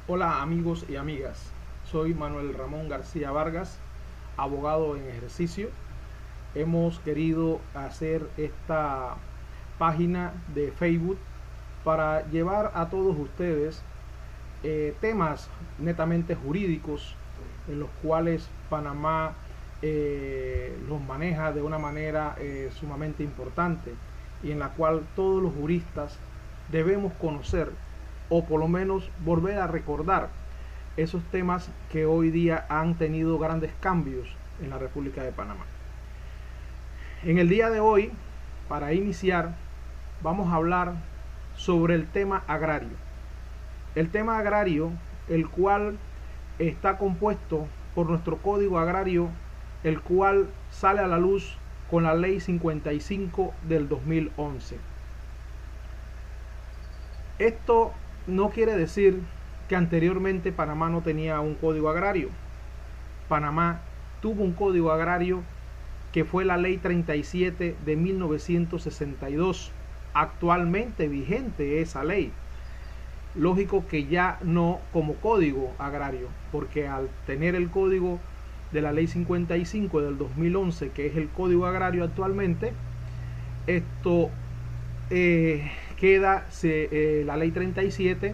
Hola amigos y amigas, soy Manuel Ramón García Vargas, abogado en ejercicio. Hemos querido hacer esta página de Facebook para llevar a todos ustedes temas netamente jurídicos en los cuales Panamá los maneja de una manera sumamente importante y en la cual todos los juristas debemos conocer o por lo menos volver a recordar esos temas que hoy día han tenido grandes cambios en la República de Panamá. En el día de hoy, para iniciar, vamos a hablar sobre el tema agrario. El tema agrario, el cual está compuesto por nuestro Código Agrario, el cual sale a la luz con la Ley 55 del 2011. Esto no quiere decir que anteriormente Panamá no tenía un código agrario. Panamá tuvo un código agrario que fue la Ley 37 de 1962, actualmente vigente esa ley. Lógico que ya no como código agrario, porque al tener el código de la Ley 55 del 2011, que es el código agrario actualmente, esto queda la Ley 37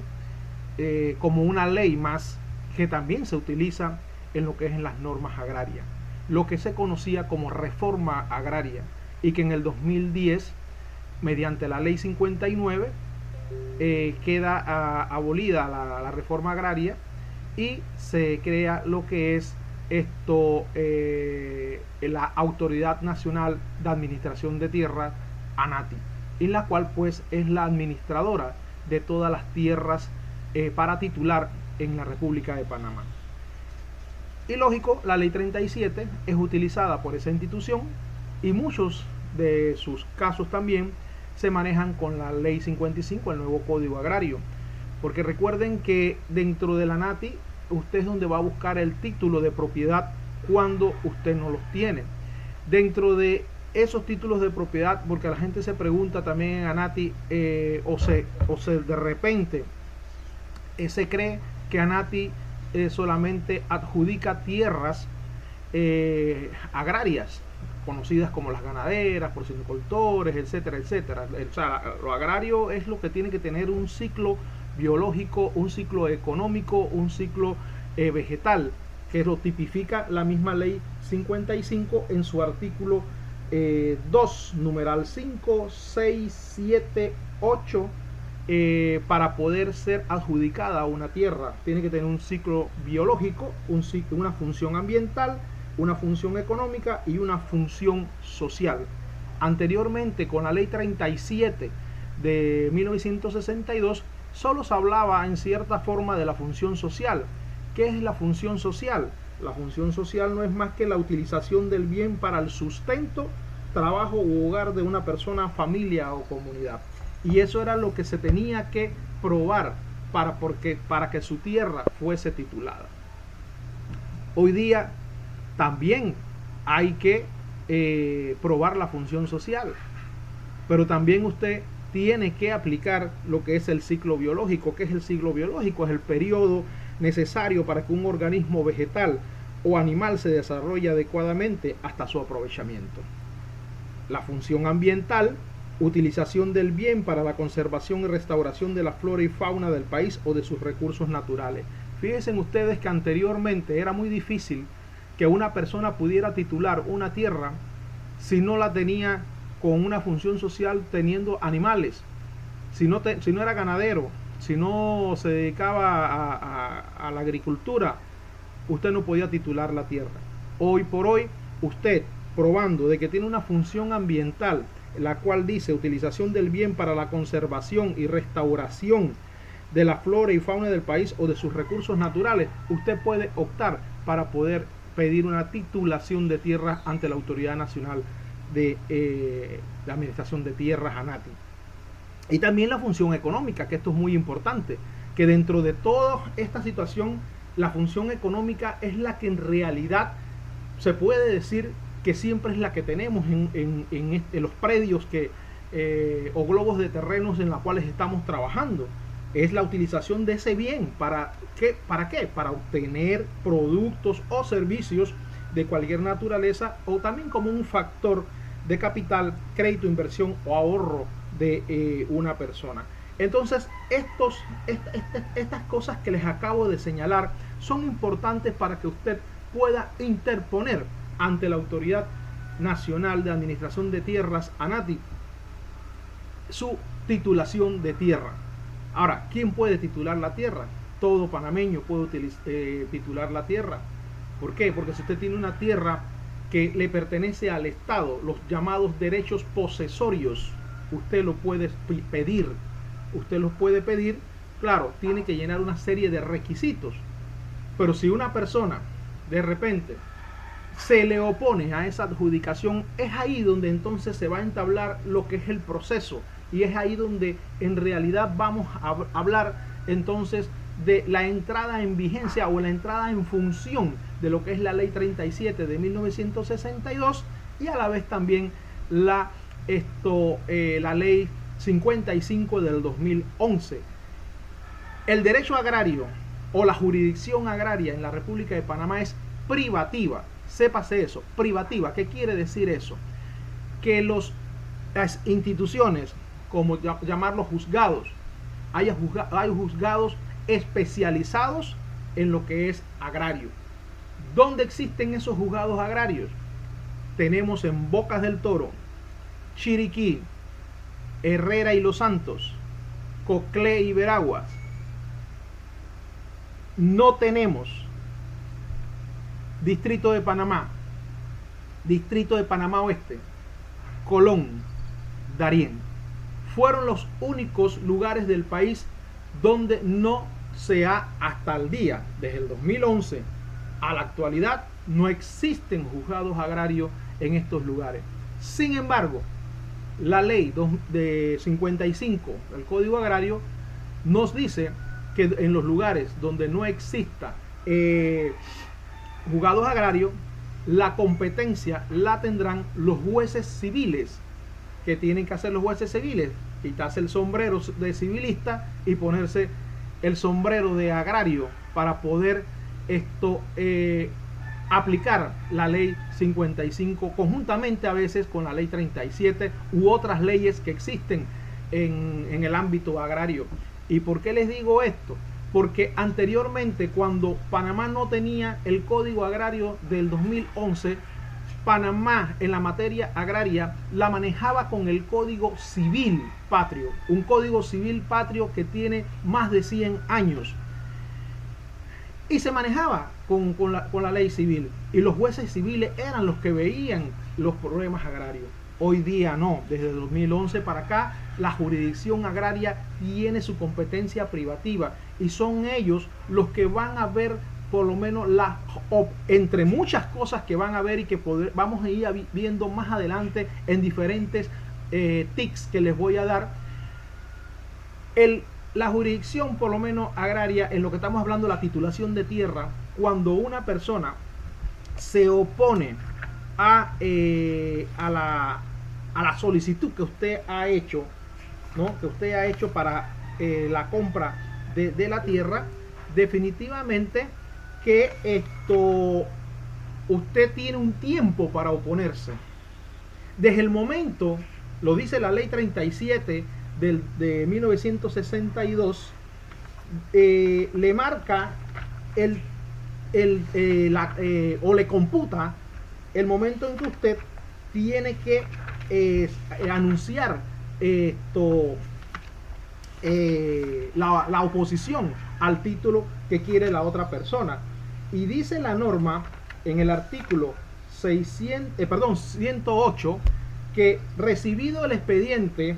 como una ley más que también se utiliza en lo que es en las normas agrarias, lo que se conocía como reforma agraria, y que en el 2010, mediante la Ley 59, queda abolida la reforma agraria y se crea lo que es la Autoridad Nacional de Administración de Tierras, ANATI, en la cual pues es la administradora de todas las tierras para titular en la República de Panamá. Y lógico, la Ley 37 es utilizada por esa institución y muchos de sus casos también se manejan con la Ley 55, el nuevo Código Agrario. Porque recuerden que dentro de la NATI, usted es donde va a buscar el título de propiedad cuando usted no los tiene. Dentro de esos títulos de propiedad, porque la gente se pregunta también en ANATI, o se de repente se cree que ANATI solamente adjudica tierras agrarias, conocidas como las ganaderas, porcinocultores, etcétera, etcétera. O sea, lo agrario es lo que tiene que tener un ciclo biológico, un ciclo económico, un ciclo vegetal, que lo tipifica la misma Ley 55 en su artículo 2, numeral 5, 6, 7, 8. Para poder ser adjudicada a una tierra tiene que tener un ciclo biológico, una función ambiental, una función económica y una función social. Anteriormente, con la Ley 37 de 1962, solo se hablaba en cierta forma de la función social. ¿Qué es la función social? La función social no es más que la utilización del bien para el sustento, trabajo u hogar de una persona, familia o comunidad. Y eso era lo que se tenía que probar para que su tierra fuese titulada. Hoy día también hay que probar la función social, pero también usted tiene que aplicar lo que es el ciclo biológico. ¿Qué es el ciclo biológico? Es el periodo necesario para que un organismo vegetal o animal se desarrolle adecuadamente hasta su aprovechamiento. La función ambiental, utilización del bien para la conservación y restauración de la flora y fauna del país o de sus recursos naturales. Fíjense ustedes que anteriormente era muy difícil que una persona pudiera titular una tierra si no la tenía con una función social teniendo animales, si no era ganadero, si no se dedicaba a la agricultura, usted no podía titular la tierra. Hoy por hoy, usted probando de que tiene una función ambiental, la cual dice utilización del bien para la conservación y restauración de la flora y fauna del país o de sus recursos naturales, usted puede optar para poder pedir una titulación de tierras ante la Autoridad Nacional de Administración de Tierras, ANATI. Y también la función económica, que esto es muy importante, que dentro de toda esta situación, la función económica es la que en realidad se puede decir que siempre es la que tenemos en los predios o globos de terrenos en los cuales estamos trabajando. es la utilización de ese bien. ¿Para qué? ¿Para qué? Para obtener productos o servicios de cualquier naturaleza, o también como un factor de capital, crédito, inversión o ahorro de una persona. Entonces, estas cosas que les acabo de señalar son importantes para que usted pueda interponer ante la Autoridad Nacional de Administración de Tierras, ANATI, su titulación de tierra. Ahora, ¿quién puede titular la tierra? Todo panameño puede titular la tierra. ¿Por qué? Porque si usted tiene una tierra que le pertenece al Estado, los llamados derechos posesorios, usted lo puede pedir. Usted los puede pedir, claro, tiene que llenar una serie de requisitos. Pero si una persona de repente se le opone a esa adjudicación, es ahí donde entonces se va a entablar lo que es el proceso, y es ahí donde en realidad vamos a hablar entonces de la entrada en vigencia o la entrada en función de lo que es la ley 37 de 1962 y a la vez también la ley 55 del 2011. El derecho agrario o la jurisdicción agraria en la República de Panamá es privativa. Sépase eso, privativa. ¿Qué quiere decir eso? Que las instituciones, como llamarlos juzgados, hay juzgados especializados en lo que es agrario. ¿Dónde existen esos juzgados agrarios? Tenemos en Bocas del Toro, Chiriquí, Herrera y Los Santos, Coclé y Veraguas. No tenemos Distrito de Panamá, Distrito de Panamá Oeste, Colón, Darién. Fueron los únicos lugares del país donde no se ha, hasta el día, desde el 2011 a la actualidad, no existen juzgados agrarios en estos lugares. Sin embargo, la ley de 55 del Código Agrario nos dice que en los lugares donde no exista juzgados agrarios, la competencia la tendrán los jueces civiles. Que tienen que hacer los jueces civiles? Quitarse el sombrero de civilista y ponerse el sombrero de agrario para poder aplicar la ley 55 conjuntamente a veces con la ley 37 u otras leyes que existen en el ámbito agrario. ¿Y por qué les digo esto? Porque anteriormente, cuando Panamá no tenía el Código Agrario del 2011, Panamá en la materia agraria la manejaba con el Código Civil Patrio, un Código Civil Patrio que tiene más de 100 años. Y se manejaba con la ley civil, y los jueces civiles eran los que veían los problemas agrarios. Hoy día no, desde 2011 para acá la jurisdicción agraria tiene su competencia privativa y son ellos los que van a ver, por lo menos entre muchas cosas que van a ver y que vamos a ir viendo más adelante en diferentes tics que les voy a dar. La jurisdicción, por lo menos agraria, en lo que estamos hablando, la titulación de tierra, cuando una persona se opone a la solicitud que usted ha hecho, ¿no? Que usted ha hecho para la compra de la tierra, definitivamente que usted tiene un tiempo para oponerse. Desde el momento, lo dice la ley 37 de 1962, le marca o le computa el momento en que usted tiene que anunciar la oposición al título que quiere la otra persona. Y dice la norma en el artículo 108 que, recibido el expediente,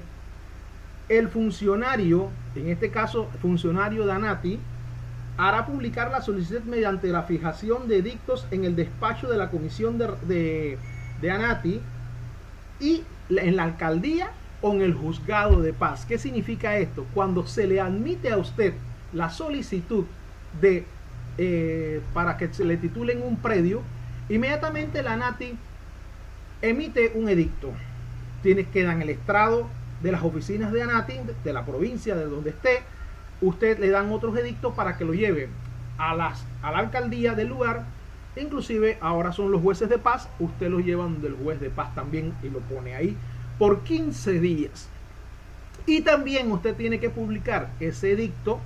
el funcionario, en este caso funcionario de ANATI, hará publicar la solicitud mediante la fijación de edictos en el despacho de la comisión de ANATI y en la alcaldía o en el juzgado de paz. ¿Qué significa esto? Cuando se le admite a usted la solicitud para que se le titulen un predio, inmediatamente la ANATI emite un edicto. Queda en el estrado de las oficinas de ANATI, de la provincia de donde esté, usted le dan otros edictos para que lo lleve a la alcaldía del lugar. Inclusive ahora son los jueces de paz, usted los lleva donde el juez de paz también y lo pone ahí por 15 días. Y también usted tiene que publicar ese edicto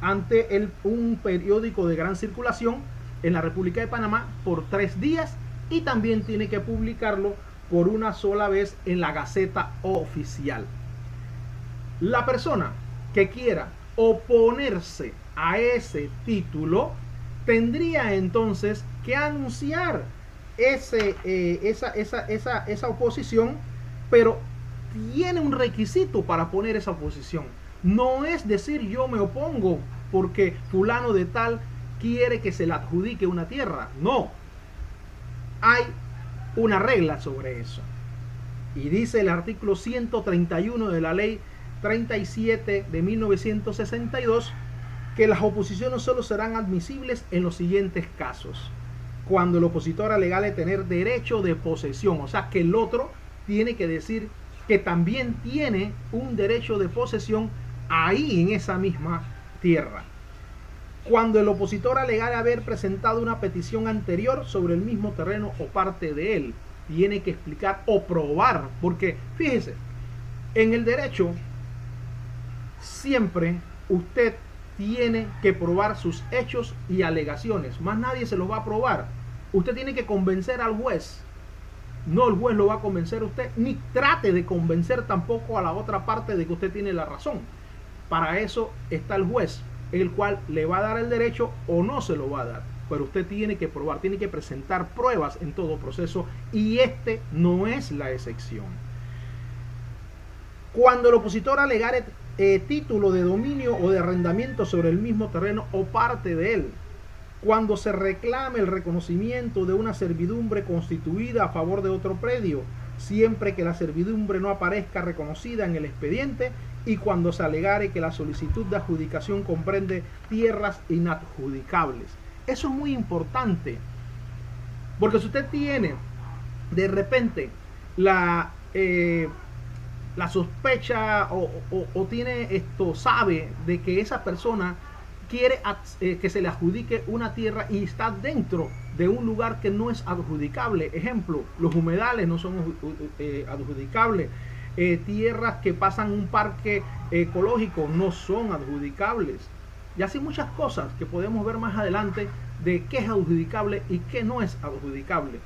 ante un periódico de gran circulación en la República de Panamá por 3 días, y también tiene que publicarlo por una sola vez en la Gaceta Oficial. La persona que quiera oponerse a ese título tendría entonces que anunciar esa oposición, pero tiene un requisito para poner esa oposición. No es decir yo me opongo porque fulano de tal quiere que se le adjudique una tierra. No. Hay una regla sobre eso. Y dice el artículo 131 de la ley 37 de 1962 que las oposiciones solo serán admisibles en los siguientes casos: cuando el opositor alegale tener derecho de posesión, o sea que el otro tiene que decir que también tiene un derecho de posesión ahí en esa misma tierra. Cuando el opositor alegale haber presentado una petición anterior sobre el mismo terreno o parte de él, tiene que explicar o probar, porque fíjese, en el derecho siempre usted tiene que probar sus hechos y alegaciones, más nadie se los va a probar. Usted tiene que convencer al juez, no el juez lo va a convencer a usted, ni trate de convencer tampoco a la otra parte de que usted tiene la razón. Para eso está el juez, el cual le va a dar el derecho o no se lo va a dar, pero usted tiene que probar, tiene que presentar pruebas en todo proceso, y este no es la excepción. Cuando el opositor alegare título de dominio o de arrendamiento sobre el mismo terreno o parte de él, cuando se reclame el reconocimiento de una servidumbre constituida a favor de otro predio, siempre que la servidumbre no aparezca reconocida en el expediente, y cuando se alegare que la solicitud de adjudicación comprende tierras inadjudicables. Eso es muy importante, porque si usted tiene de repente la sospecha o tiene sabe de que esa persona quiere que se le adjudique una tierra y está dentro de un lugar que no es adjudicable, ejemplo, los humedales no son adjudicables, tierras que pasan un parque ecológico no son adjudicables, y así muchas cosas que podemos ver más adelante de qué es adjudicable y qué no es adjudicable.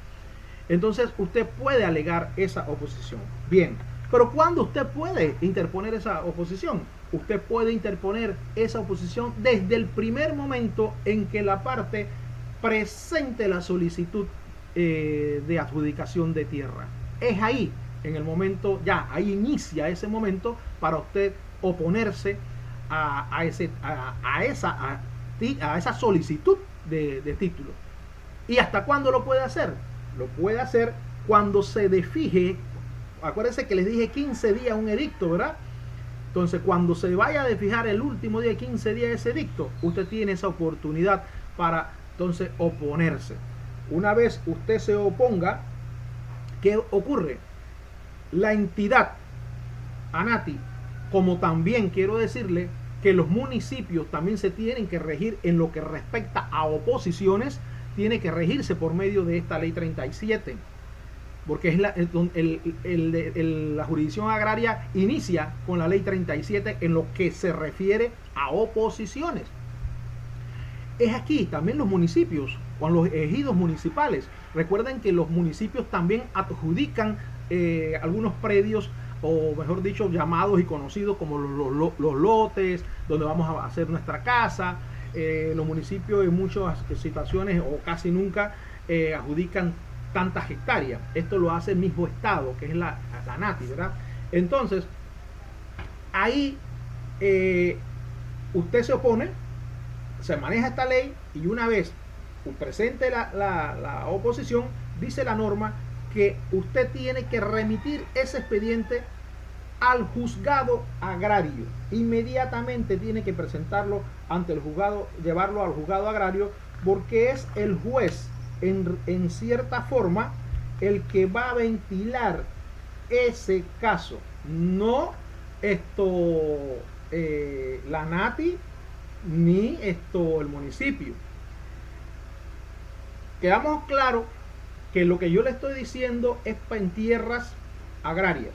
Entonces usted puede alegar esa oposición. Bien, pero ¿cuándo usted puede interponer esa oposición? Usted puede interponer esa oposición desde el primer momento en que la parte presente la solicitud de adjudicación de tierra. Es ahí, en el momento, ya ahí inicia ese momento para usted oponerse a esa solicitud de título. ¿Y hasta cuándo lo puede hacer? Lo puede hacer cuando se defije. Acuérdense que les dije 15 días un edicto, ¿verdad? Entonces, cuando se vaya a fijar el último día de 15 días de ese edicto, usted tiene esa oportunidad para entonces oponerse. Una vez usted se oponga, ¿qué ocurre? La entidad ANATI, como también quiero decirle que los municipios también se tienen que regir en lo que respecta a oposiciones, tiene que regirse por medio de esta ley 37. Porque es la jurisdicción agraria inicia con la ley 37 en lo que se refiere a oposiciones. Es aquí también los municipios, con los ejidos municipales. Recuerden que los municipios también adjudican algunos predios, o mejor dicho, llamados y conocidos como los lotes, donde vamos a hacer nuestra casa. Los municipios en muchas situaciones, o casi nunca, adjudican tantas hectáreas. Esto lo hace el mismo estado, que es la ANATI, ¿verdad? Entonces, ahí usted se opone, se maneja esta ley, y una vez presente la oposición, dice la norma que usted tiene que remitir ese expediente al juzgado agrario. Inmediatamente tiene que presentarlo ante el juzgado, llevarlo al juzgado agrario, porque es el juez en cierta forma el que va a ventilar ese caso, no la NATI ni el municipio. Quedamos claro que lo que yo le estoy diciendo es en tierras agrarias,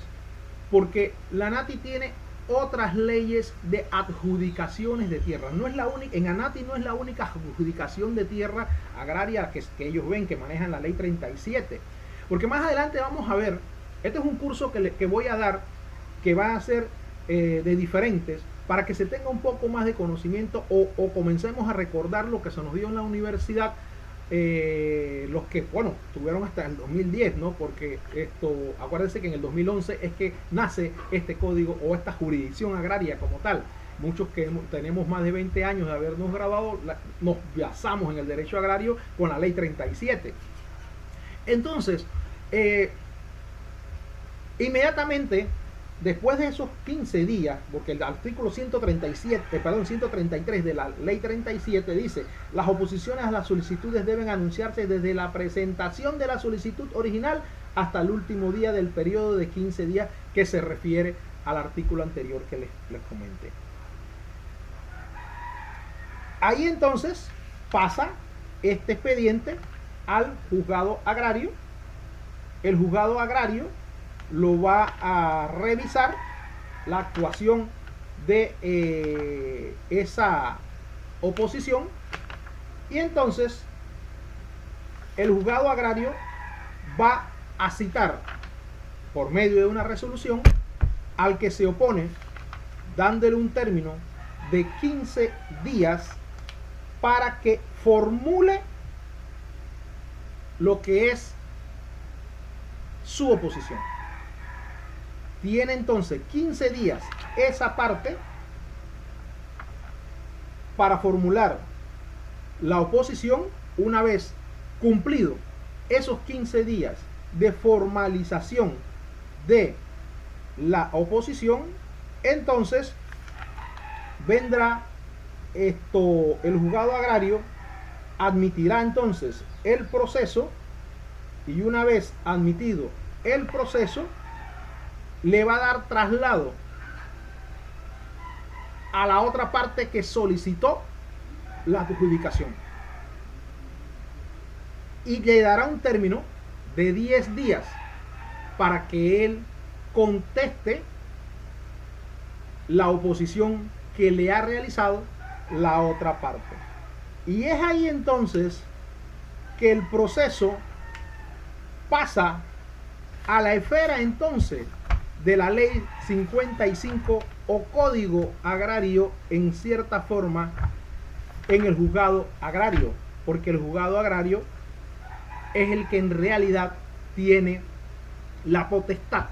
porque la NATI tiene otras leyes de adjudicaciones de tierra. No es la única, en ANATI no es la única adjudicación de tierra agraria que ellos ven, que manejan la ley 37. Porque más adelante vamos a ver, este es un curso que voy a dar, que va a ser de diferentes, para que se tenga un poco más de conocimiento o comencemos a recordar lo que se nos dio en la universidad, los que, bueno, tuvieron hasta el 2010, ¿no? Porque acuérdense que en el 2011 es que nace este código o esta jurisdicción agraria como tal. Muchos que tenemos más de 20 años de habernos graduado, nos basamos en el derecho agrario con la ley 37. Entonces, inmediatamente después de esos 15 días, porque el artículo 133 de la ley 37 dice: las oposiciones a las solicitudes deben anunciarse desde la presentación de la solicitud original hasta el último día del periodo de 15 días que se refiere al artículo anterior que les comenté. Ahí entonces pasa este expediente al juzgado agrario. El juzgado agrario lo va a revisar la actuación de esa oposición, y entonces el juzgado agrario va a citar por medio de una resolución al que se opone, dándole un término de 15 días para que formule lo que es su oposición. Tiene entonces 15 días esa parte para formular la oposición. Una vez cumplido esos 15 días de formalización de la oposición, entonces vendrá el juzgado agrario, admitirá entonces el proceso, y una vez admitido el proceso, le va a dar traslado a la otra parte que solicitó la adjudicación, y le dará un término de 10 días para que él conteste la oposición que le ha realizado la otra parte. Y es ahí entonces que el proceso pasa a la esfera entonces de la ley 55 o código agrario, en cierta forma, en el juzgado agrario, porque el juzgado agrario es el que en realidad tiene la potestad,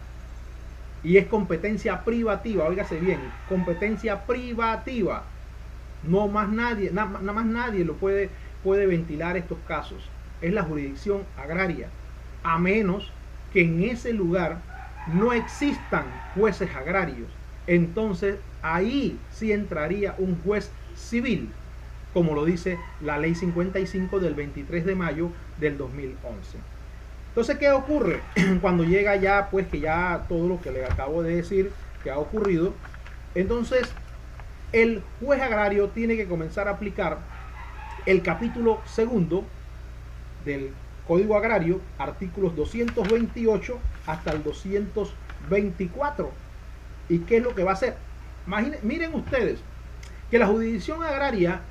y es competencia privativa. Óigase bien, competencia privativa. No más nadie, nada más nadie lo puede ventilar estos casos. Es la jurisdicción agraria, a menos que en ese lugar no existan jueces agrarios. Entonces ahí sí entraría un juez civil, como lo dice la ley 55 del 23 de mayo del 2011. Entonces, ¿qué ocurre? Cuando llega ya, pues que ya todo lo que le acabo de decir que ha ocurrido, entonces el juez agrario tiene que comenzar a aplicar el capítulo segundo del Código Agrario, artículos 228 hasta el 224. ¿Y qué es lo que va a hacer? Miren ustedes que la jurisdicción agraria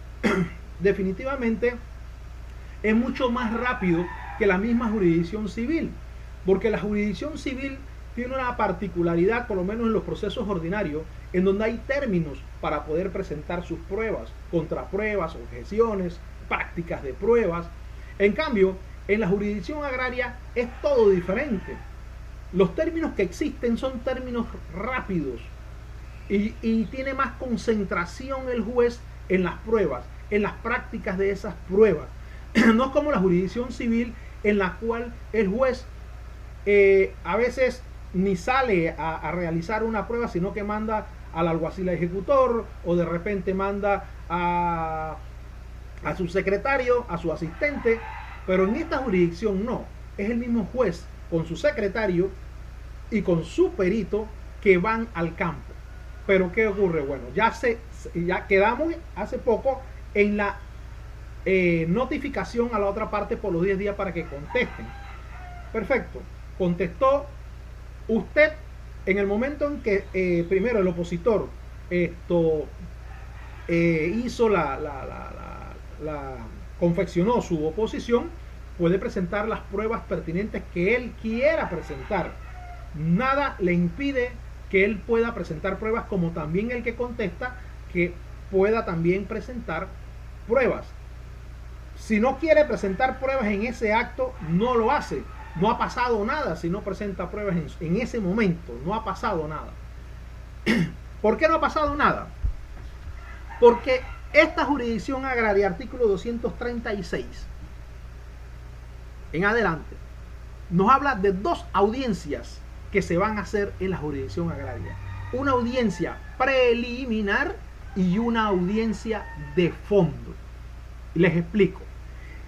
definitivamente es mucho más rápido que la misma jurisdicción civil, porque la jurisdicción civil tiene una particularidad, por lo menos en los procesos ordinarios, en donde hay términos para poder presentar sus pruebas, contrapruebas, objeciones, prácticas de pruebas. En cambio, en la jurisdicción agraria es todo diferente. Los términos que existen son términos rápidos, y tiene más concentración el juez en las pruebas, en las prácticas de esas pruebas. No es como la jurisdicción civil, en la cual el juez a veces ni sale a realizar una prueba, sino que manda al alguacil ejecutor, o de repente manda a su secretario, a su asistente. Pero en esta jurisdicción no, es el mismo juez con su secretario y con su perito que van al campo. Pero ¿qué ocurre? Bueno, ya quedamos hace poco en la notificación a la otra parte por los 10 días para que contesten. Perfecto. Contestó usted en el momento en que primero el opositor hizo confeccionó su oposición, puede presentar las pruebas pertinentes que él quiera presentar. Nada le impide que él pueda presentar pruebas, como también el que contesta que pueda también presentar pruebas. Si no quiere presentar pruebas en ese acto, no lo hace. No ha pasado nada si no presenta pruebas en ese momento. No ha pasado nada. ¿Por qué no ha pasado nada? Porque esta jurisdicción agraria, artículo 236 en adelante, nos habla de dos audiencias que se van a hacer en la jurisdicción agraria. Una audiencia preliminar y una audiencia de fondo. Les explico.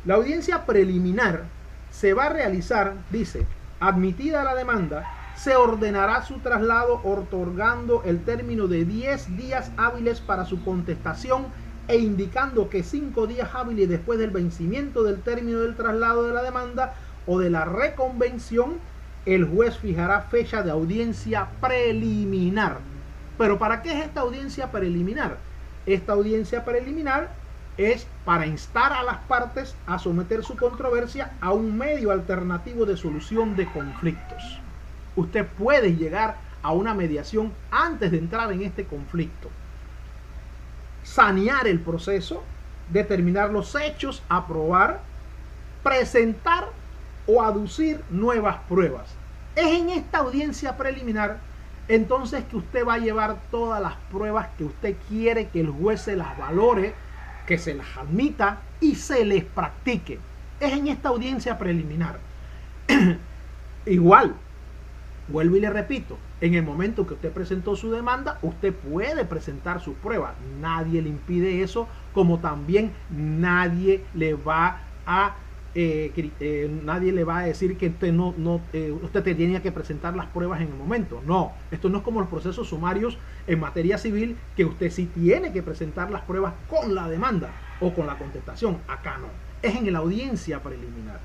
La audiencia preliminar se va a realizar, dice, admitida la demanda, se ordenará su traslado otorgando el término de 10 días hábiles para su contestación e indicando que 5 días hábiles después del vencimiento del término del traslado de la demanda o de la reconvención, el juez fijará fecha de audiencia preliminar. ¿Pero para qué es esta audiencia preliminar? Esta audiencia preliminar es para instar a las partes a someter su controversia a un medio alternativo de solución de conflictos. Usted puede llegar a una mediación antes de entrar en este conflicto, sanear el proceso, determinar los hechos, aprobar, presentar o aducir nuevas pruebas. Es en esta audiencia preliminar entonces que usted va a llevar todas las pruebas que usted quiere que el juez se las valore, que se las admita y se les practique. Es en esta audiencia preliminar. Igual, vuelvo y le repito, en el momento que usted presentó su demanda, usted puede presentar sus pruebas. Nadie le impide eso, como también nadie le va a decir que usted tenía que presentar las pruebas en el momento. No, esto no es como los procesos sumarios en materia civil, que usted sí tiene que presentar las pruebas con la demanda o con la contestación. Acá no, es en la audiencia preliminar.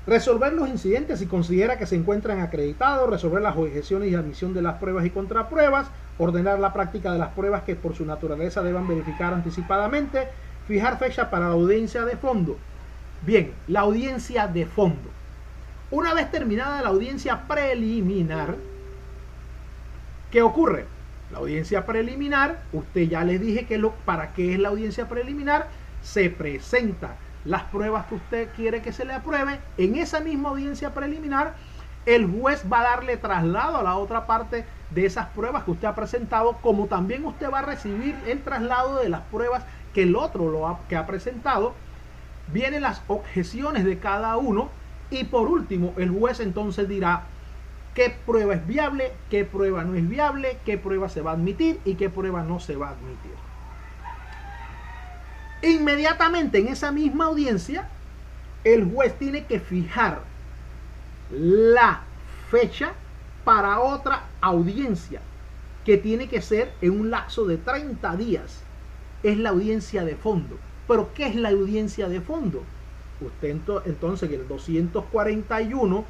Resolver los incidentes si considera que se encuentran acreditados, resolver las objeciones y admisión de las pruebas y contrapruebas, ordenar la práctica de las pruebas que por su naturaleza deban verificar anticipadamente, fijar fecha para la audiencia de fondo. Bien, la audiencia de fondo. Una vez terminada la audiencia preliminar, ¿qué ocurre? La audiencia preliminar, usted ya les dije para qué es la audiencia preliminar. Se presenta las pruebas que usted quiere que se le apruebe. En esa misma audiencia preliminar, el juez va a darle traslado a la otra parte de esas pruebas que usted ha presentado, como también usted va a recibir el traslado de las pruebas que el otro que ha presentado. Vienen las objeciones de cada uno y por último el juez entonces dirá qué prueba es viable, qué prueba no es viable, qué prueba se va a admitir y qué prueba no se va a admitir. Inmediatamente en esa misma audiencia, el juez tiene que fijar la fecha para otra audiencia, que tiene que ser en un lapso de 30 días. Es la audiencia de fondo. ¿Pero qué es la audiencia de fondo? Usted entonces en el 241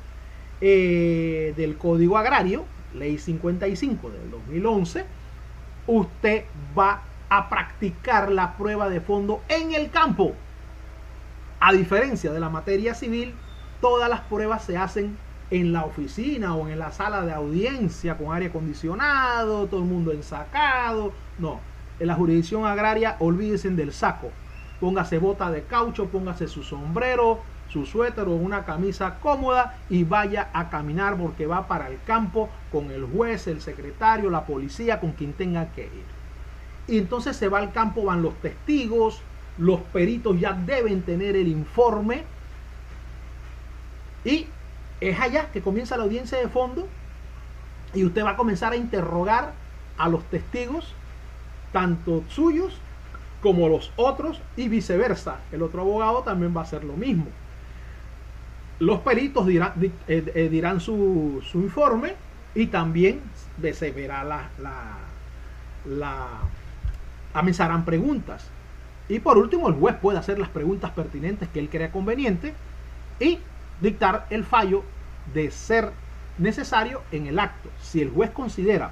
del Código Agrario, Ley 55 del 2011, usted va a practicar la prueba de fondo en el campo. A diferencia de la materia civil, todas las pruebas se hacen en la oficina o en la sala de audiencia con aire acondicionado, todo el mundo ensacado. No, en la jurisdicción agraria olvídense del saco. Póngase bota de caucho, póngase su sombrero, su suéter o una camisa cómoda y vaya a caminar, porque va para el campo con el juez, el secretario, la policía, con quien tenga que ir. Y entonces se va al campo, van los testigos, los peritos ya deben tener el informe y es allá que comienza la audiencia de fondo y usted va a comenzar a interrogar a los testigos, tanto suyos como los otros y viceversa. El otro abogado también va a hacer lo mismo. Los peritos dirán su informe y también se verá se harán preguntas. Y por último, el juez puede hacer las preguntas pertinentes que él crea conveniente y dictar el fallo de ser necesario en el acto. Si el juez considera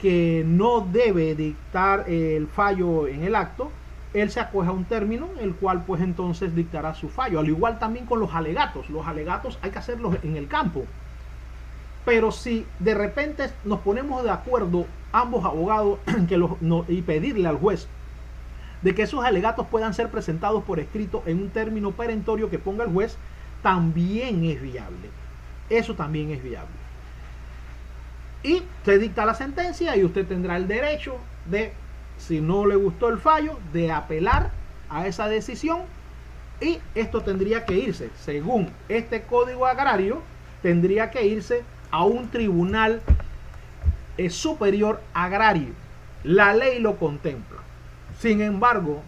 que no debe dictar el fallo en el acto, él se acoge a un término, el cual pues entonces dictará su fallo. Al igual también con los alegatos. Los alegatos hay que hacerlos en el campo. Pero si de repente nos ponemos de acuerdo ambos abogados y pedirle al juez de que esos alegatos puedan ser presentados por escrito en un término perentorio que ponga el juez, también es viable. Eso también es viable. Y se dicta la sentencia y usted tendrá el derecho de, si no le gustó el fallo, de apelar a esa decisión, y esto tendría que irse, según este código agrario, tendría que irse a un tribunal superior agrario. La ley lo contempla. Sin embargo,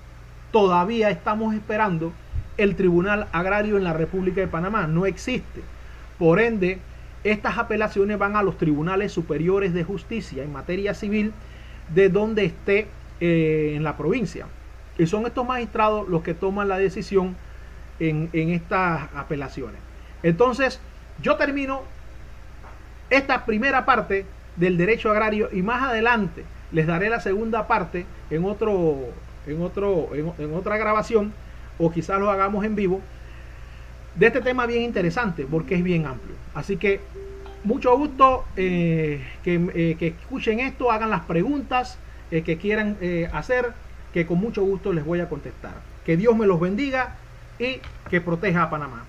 todavía estamos esperando el tribunal agrario en la República de Panamá. No existe. Por ende, estas apelaciones van a los tribunales superiores de justicia en materia civil de donde esté en la provincia. Y son estos magistrados los que toman la decisión en estas apelaciones. Entonces, yo termino esta primera parte del derecho agrario y más adelante les daré la segunda parte en otra grabación, o quizás lo hagamos en vivo, de este tema bien interesante porque es bien amplio. Así que mucho gusto, que escuchen esto, hagan las preguntas que quieran hacer, que con mucho gusto les voy a contestar. Que Dios me los bendiga y que proteja a Panamá.